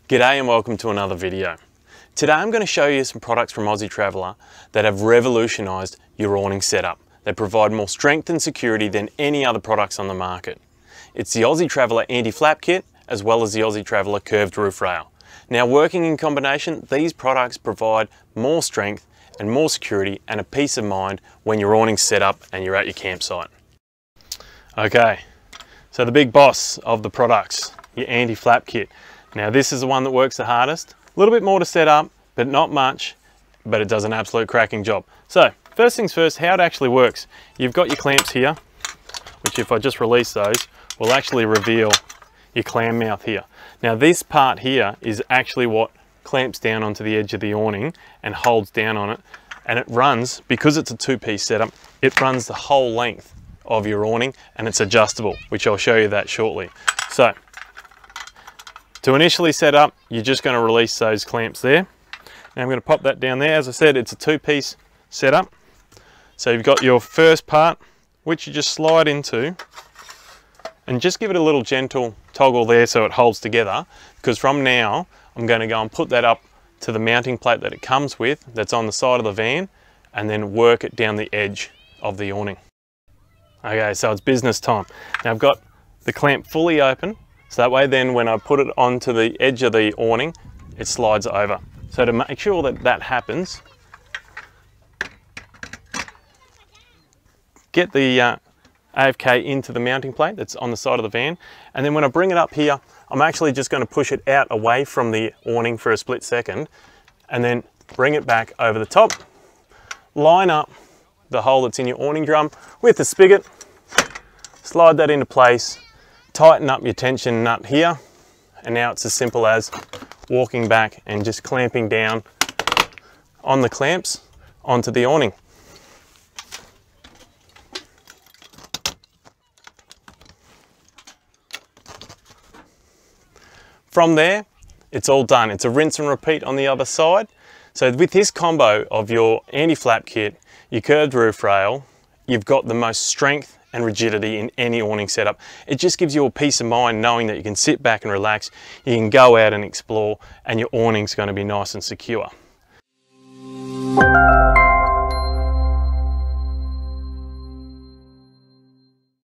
G'day and welcome to another video. Today I'm going to show you some products from Aussie Traveller that have revolutionised your awning setup. They provide more strength and security than any other products on the market. It's the Aussie Traveller anti-flap kit as well as the Aussie Traveller curved roof rail. Now, working in combination, these products provide more strength and more security and a peace of mind when your awning's set up and you're at your campsite. Okay, so the big boss of the products, your anti-flap kit. Now this is the one that works the hardest. A little bit more to set up, but not much, but it does an absolute cracking job. So first things first, how it actually works. You've got your clamps here, which if I just release those, will actually reveal your clam mouth here. Now this part here is actually what clamps down onto the edge of the awning and holds down on it. And it runs, because it's a two-piece setup, it runs the whole length of your awning and it's adjustable, which I'll show you that shortly. So, to initially set up, you're just going to release those clamps there. Now I'm going to pop that down there. As I said, it's a two-piece setup. So you've got your first part, which you just slide into, and just give it a little gentle toggle there so it holds together, because from now, I'm going to go and put that up to the mounting plate that it comes with, that's on the side of the van, and then work it down the edge of the awning. Okay, so it's business time. Now I've got the clamp fully open, so that way then when I put it onto the edge of the awning, it slides over. So to make sure that that happens, get the AFK into the mounting plate that's on the side of the van, and then when I bring it up here, I'm actually just going to push it out away from the awning for a split second, and then bring it back over the top, line up the hole that's in your awning drum with the spigot, slide that into place, tighten up your tension nut here, and now it's as simple as walking back and just clamping down on the clamps onto the awning. From there, it's all done. It's a rinse and repeat on the other side. So with this combo of your anti-flap kit, your curved roof rail, you've got the most strength and rigidity in any awning setup. It just gives you a peace of mind knowing that you can sit back and relax, you can go out and explore, and your awning's going to be nice and secure.